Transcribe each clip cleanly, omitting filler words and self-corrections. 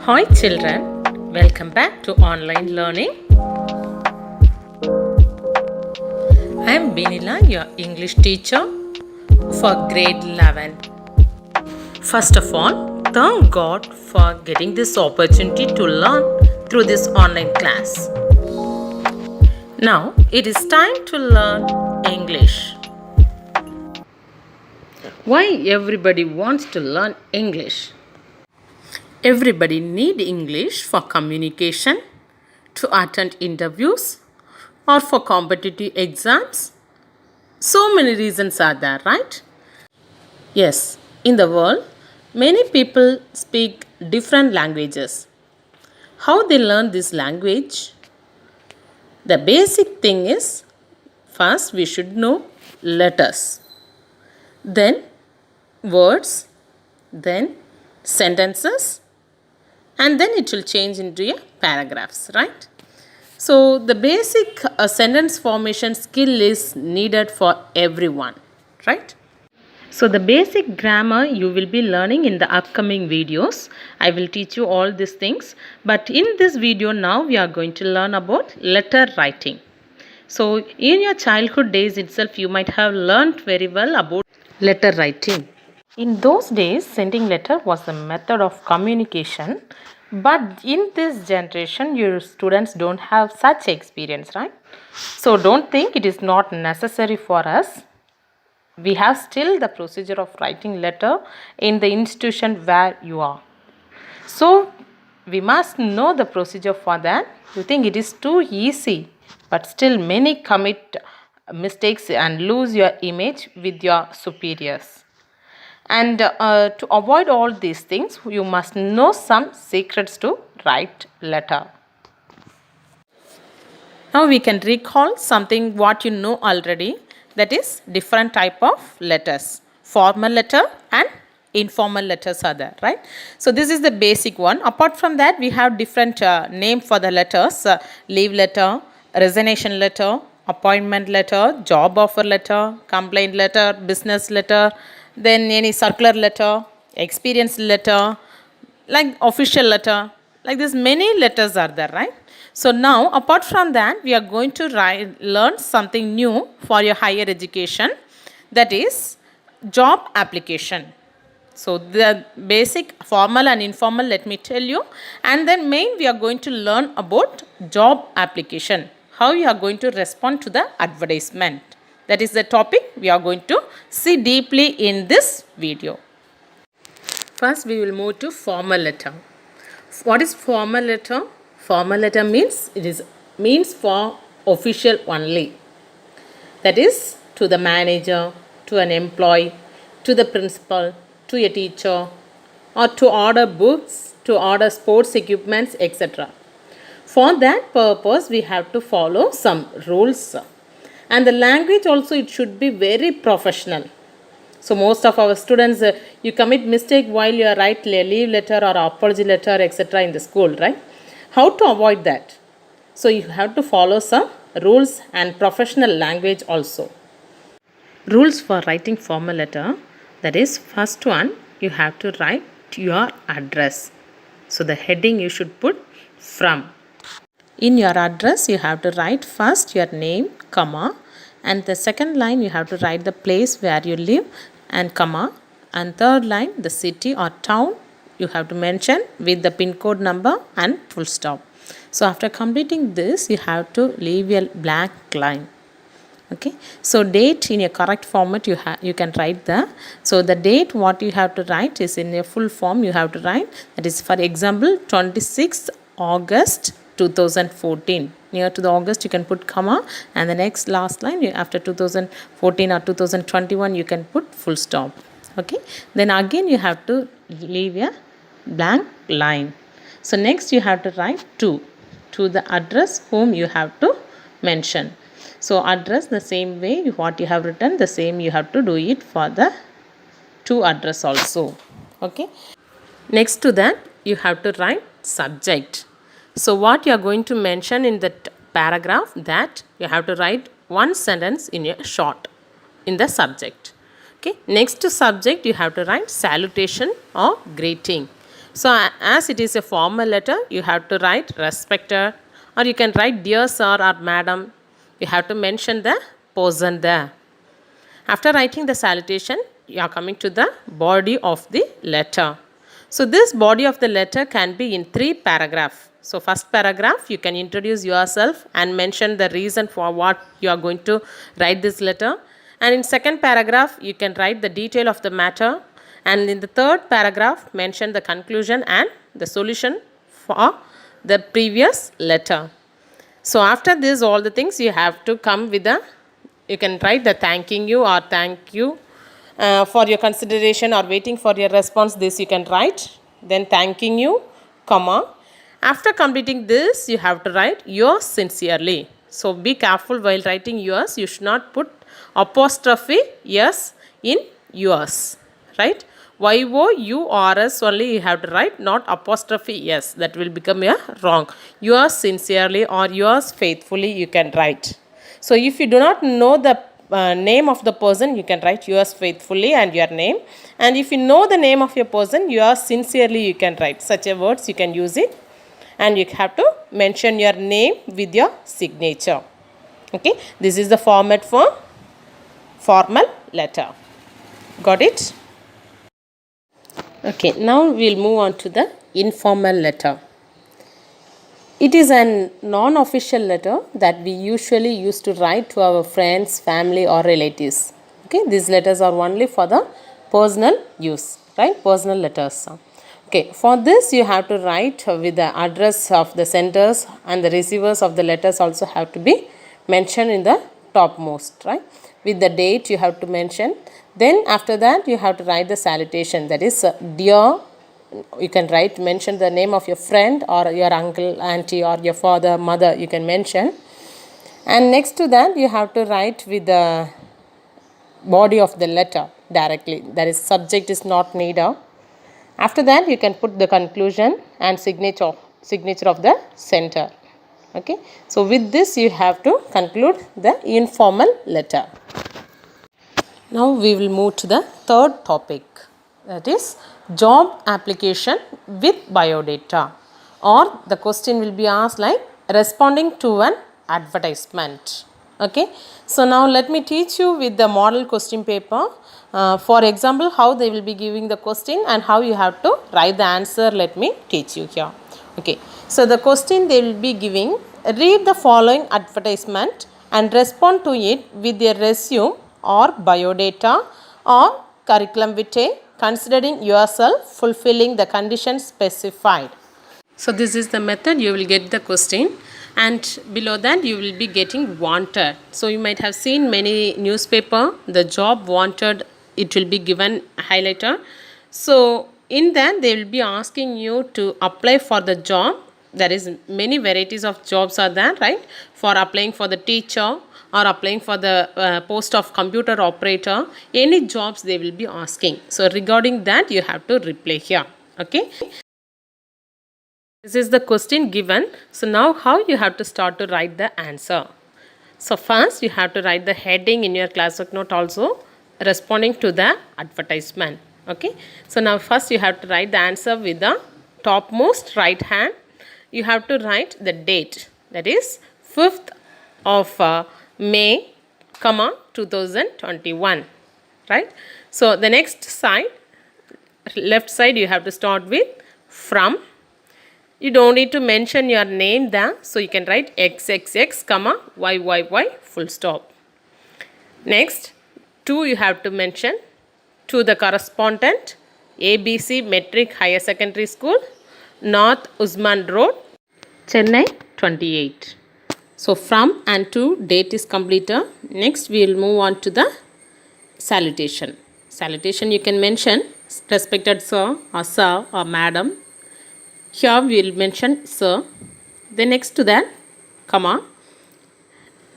Hi children, welcome back to online learning. I am Benila, your English teacher for grade 11. First of all, thank God for getting this opportunity to learn through this online class. Now it is time to learn English. Why everybody wants to learn English? Everybody need English for communication, to attend interviews, or for competitive exams. So many reasons are there, right? Yes, in the world, many people speak different languages. How they learn this language? The basic thing is first we should know letters, then words, then sentences, and then it will change into a paragraphs, right? So the basic sentence formation skill is needed for everyone, right? So the basic grammar you will be learning in the upcoming videos. I will teach you all these things, but in this video now we are going to learn about letter writing. So in your childhood days itself you might have learned very well about letter writing. In those days, sending letter was a method of communication, but in this generation, your students don't have such experience, right? So don't think it is not necessary for us. We have still the procedure of writing letter in the institution where you are. So we must know the procedure for that. You think it is too easy, but still many commit mistakes and lose your image with your superiors. And to avoid all these things, you must know some secrets to write letter. Now we can recall something what you know already, that is different type of letters. Formal letter and informal letters are there, right? So this is the basic one. Apart from that, we have different name for the letters. Leave letter, resignation letter, appointment letter, job offer letter, complaint letter, business letter, then any circular letter, experience letter, like official letter, like this many letters are there, right? So now apart from that, we are going to learn something new for your higher education, that is job application. So the basic formal and informal, let me tell you, and then main we are going to learn about job application, how you are going to respond to the advertisement. That is the topic we are going to see deeply in this video. First we will move to formal letter. What is formal letter? Formal letter means for official only. That is to the manager, to an employee, to the principal, to a teacher, or to order books, to order sports equipments, etc. For that purpose we have to follow some rules. And the language also, it should be very professional. So most of our students, you commit mistake while you write leave letter or apology letter, etc. in the school, right? How to avoid that? So you have to follow some rules and professional language also. Rules for writing formal letter, that is first one, you have to write your address. So the heading you should put from. In your address, you have to write first your name, comma, and the second line you have to write the place where you live and comma, and third line the city or town you have to mention with the pin code number and full stop. So after completing this, you have to leave a blank line. Okay, so date in a correct format you can write there. So the date what you have to write is in a full form you have to write, that is for example 26th August 2014. Near to the August you can put comma, and the next last line after 2014 or 2021 you can put full stop. Okay, then again you have to leave a blank line. So next you have to write to the address whom you have to mention. So address, the same way what you have written, the same you have to do it for the to address also. Okay, next to that you have to write subject. So what you are going to mention in the paragraph, that you have to write one sentence in a short in the subject. Okay, next to subject you have to write salutation or greeting. So as it is a formal letter, you have to write respected, or you can write dear sir or madam. You have to mention the person there. After writing the salutation, you are coming to the body of the letter. So this body of the letter can be in 3 paragraphs. So first paragraph, you can introduce yourself and mention the reason for what you are going to write this letter. And in second paragraph, you can write the detail of the matter. And in the third paragraph, mention the conclusion and the solution for the previous letter. So after this, all the things you have to come with you can write the thanking you or thank you for your consideration or waiting for your response. This you can write. Then thanking you, comma. After completing this, you have to write yours sincerely. So be careful while writing yours. You should not put apostrophe yes in yours, right? YOURS only you have to write, not apostrophe yes. That will become a wrong. Yours sincerely or yours faithfully you can write. So if you do not know the name of the person, you can write yours faithfully and your name. And if you know the name of your person, yours sincerely you can write. Such a words you can use it. And you have to mention your name with your signature. Okay, this is the format for formal letter. Got it? Okay, now we'll move on to the informal letter. It is a non-official letter that we usually use to write to our friends, family or relatives. Okay, these letters are only for the personal use, right? Personal letters. Okay, for this you have to write with the address of the senders, and the receivers of the letters also have to be mentioned in the topmost, right? With the date you have to mention. Then after that you have to write the salutation, that is dear. You can write, mention the name of your friend or your uncle, auntie or your father, mother, you can mention. And next to that you have to write with the body of the letter directly, that is subject is not needed. After that you can put the conclusion and signature of the sender. Okay, so with this you have to conclude the informal letter. Now we will move to the third topic, that is job application with biodata, or the question will be asked like responding to an advertisement. Okay, so now let me teach you with the model question paper. For example, how they will be giving the question and how you have to write the answer. Let me teach you here. Okay, so the question they will be giving, read the following advertisement and respond to it with your resume or biodata or curriculum vitae, considering yourself fulfilling the conditions specified. So this is the method you will get the question, and below that you will be getting wanted. So you might have seen many newspaper, the job wanted, it will be given highlighter. So in that they will be asking you to apply for the job. There is many varieties of jobs are there, right? For applying for the teacher or applying for the post of computer operator, any jobs they will be asking. So regarding that you have to reply here. Okay, this is the question given. So now how you have to start to write the answer. So first you have to write the heading in your classwork note also, responding to the advertisement. Okay, so now first you have to write the answer with the topmost right hand. You have to write the date, that is 5th of May, 2021, right? So the next side, left side, you have to start with from. You don't need to mention your name there, so you can write XXX, YYY, full stop. Next, to you have to mention to the correspondent, ABC Metric Higher Secondary School, North Usman Road, Chennai 28. So from and to date is completed. Next we will move on to the salutation. Salutation you can mention respected sir or madam. Here we will mention sir. Then next to that comma,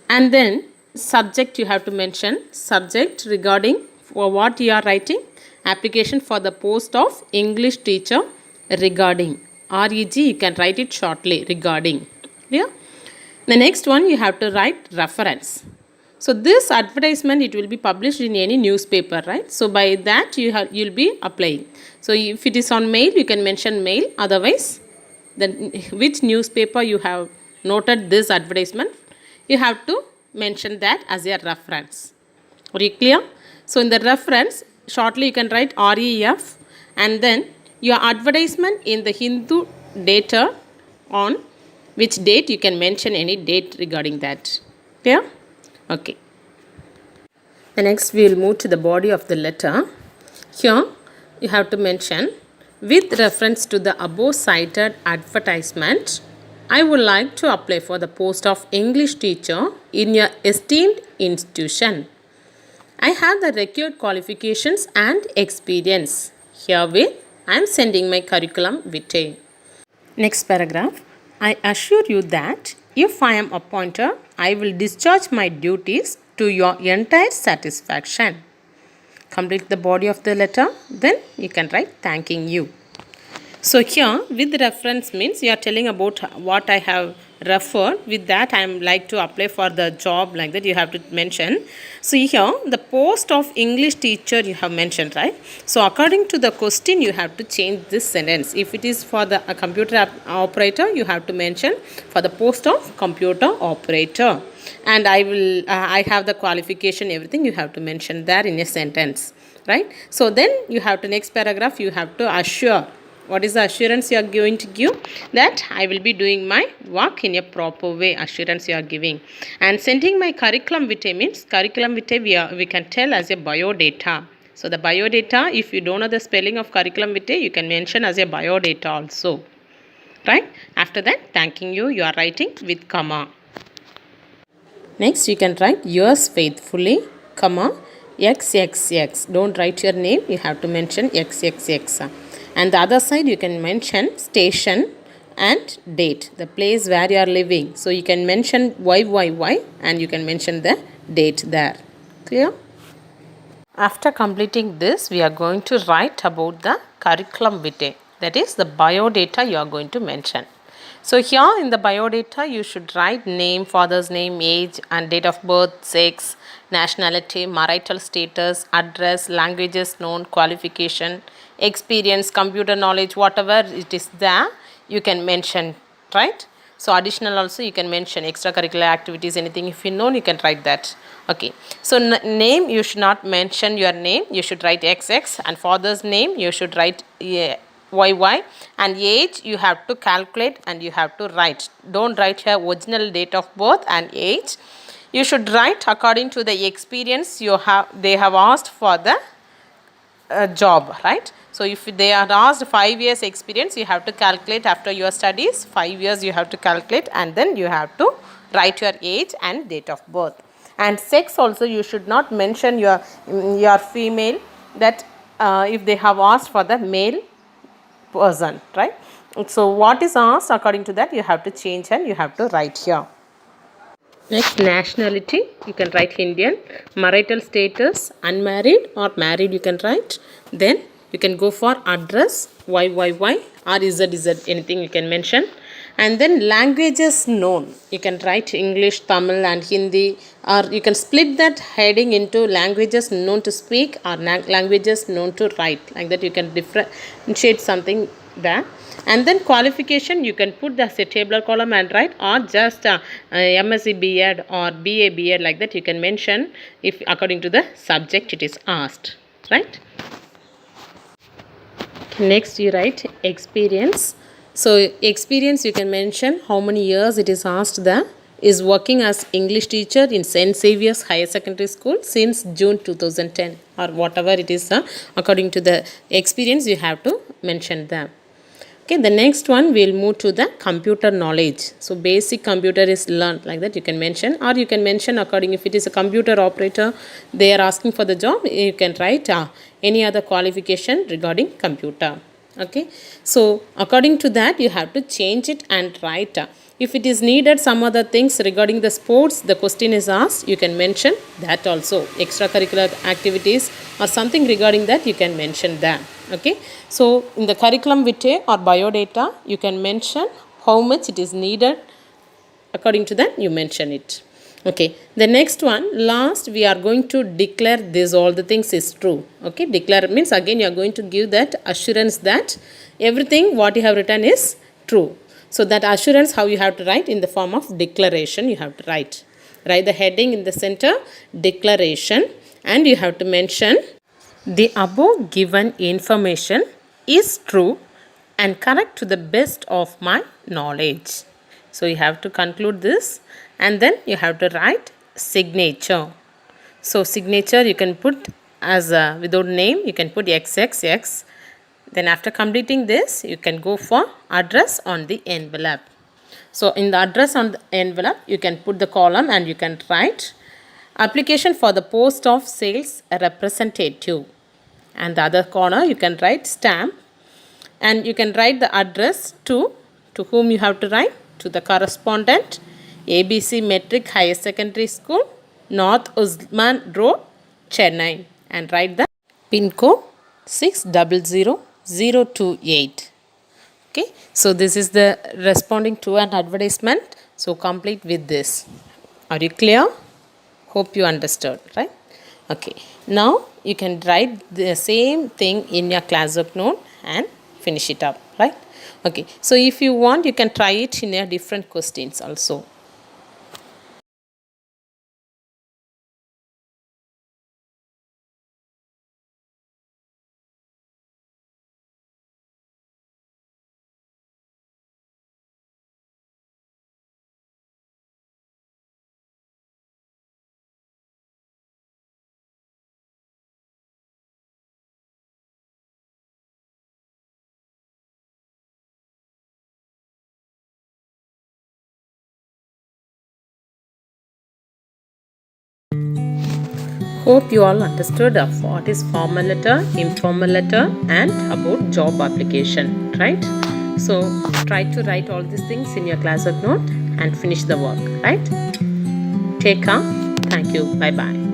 and then subject you have to mention subject regarding for what you are writing, application for the post of English teacher regarding, REG you can write it shortly, regarding. Yeah. The next one you have to write reference. So this advertisement, it will be published in any newspaper, right? So by that you'll be applying. So if it is on mail, you can mention mail. Otherwise, then which newspaper you have noted this advertisement, you have to mention that as a reference. Are you clear? So in the reference, shortly you can write REF, and then your advertisement in the Hindu data, on which date you can mention any date regarding that. Clear? Okay. The next we will move to the body of the letter. Here you have to mention, with reference to the above cited advertisement, I would like to apply for the post of English teacher in your esteemed institution. I have the required qualifications and experience. Herewith, I am sending my curriculum vitae. Next paragraph. I assure you that if I am appointed, I will discharge my duties to your entire satisfaction. Complete the body of the letter, then you can write thanking you. So here, with reference means you are telling about what I have referred. With that, I am like to apply for the job, like that you have to mention. So here, the post of English teacher you have mentioned, right? So according to the question, you have to change this sentence. If it is for the computer operator, you have to mention for the post of computer operator. And I have the qualification, everything you have to mention there in a sentence, right? So then you have to, next paragraph, you have to assure. What is the assurance you are going to give? That I will be doing my work in a proper way. Assurance you are giving. And sending my curriculum vitae means, curriculum vitae we can tell as a biodata. So the biodata, if you don't know the spelling of curriculum vitae, you can mention as a biodata also. Right? After that, thanking you, you are writing with comma. Next, you can write yours faithfully, comma, XXX. Don't write your name, you have to mention XXX. And the other side, you can mention station and date, the place where you are living. So you can mention YYY and you can mention the date there. Clear? After completing this, we are going to write about the curriculum vitae. That is the biodata you are going to mention. So here in the biodata, you should write name, father's name, age and date of birth, sex, nationality, marital status, address, languages known, qualification, experience, computer knowledge, whatever it is there, you can mention, right? So additional also you can mention extracurricular activities, anything if you know, you can write that. Okay. So name, you should not mention your name, you should write XX, and father's name you should write YY, and age you have to calculate and you have to write. Don't write your original date of birth and age. You should write according to the experience they have asked for the job, right? So if they are asked 5 years experience, you have to calculate after your studies, 5 years you have to calculate, and then you have to write your age and date of birth. And sex also, you should not mention your female, that if they have asked for the male person, right? So what is asked, according to that you have to change and you have to write here. Next, nationality, you can write Indian. Marital status, unmarried or married, you can write. Then you can go for address, YYY or ZZ, anything you can mention. And then languages known, you can write English, Tamil and Hindi, or you can split that heading into languages known to speak or languages known to write. Like that you can differentiate something there. And then qualification, you can put the tabular column and write, or just MSc B.Ed or BA B.Ed, like that you can mention if according to the subject it is asked, right? Next you write experience. So experience, you can mention how many years it is asked there. Is working as English teacher in St. Xavier's Higher Secondary School since June 2010, or whatever it is, according to the experience you have to mention them. Okay, the next one we'll move to the computer knowledge. So basic computer is learned, like that you can mention, or you can mention according, if it is a computer operator, they are asking for the job, you can write any other qualification regarding computer. Okay, so according to that you have to change it and write. If it is needed some other things regarding the sports, the question is asked, you can mention that also. Extracurricular activities or something regarding that you can mention that. Okay, so in the curriculum vitae or biodata, you can mention how much it is needed. According to that you mention it. Okay, the next one, last we are going to declare this all the things is true. Okay, declare means again you are going to give that assurance that everything what you have written is true. So that assurance how you have to write in the form of declaration you have to write. Write the heading in the center, declaration, and you have to mention the above given information is true and correct to the best of my knowledge. So you have to conclude this and then you have to write signature. So signature you can put as a, without name you can put XXX. Then after completing this you can go for address on the envelope. So in the address on the envelope you can put the column and you can write application for the post of sales representative, and the other corner you can write stamp, and you can write the address to whom you have to write, to the correspondent, ABC Metric Higher Secondary School, North Usman Road, Chennai, and write the pin code 600028. Okay, so this is the responding to an advertisement. So complete with this. Are you clear? Hope you understood, right? Okay, now you can write the same thing in your classwork note and finish it up, right? Okay, so if you want you can try it in a different questions also. Hope you all understood of what is formal letter, informal letter, and about job application, right? So try to write all these things in your classwork note and finish the work, right? Take care. Thank you. Bye bye.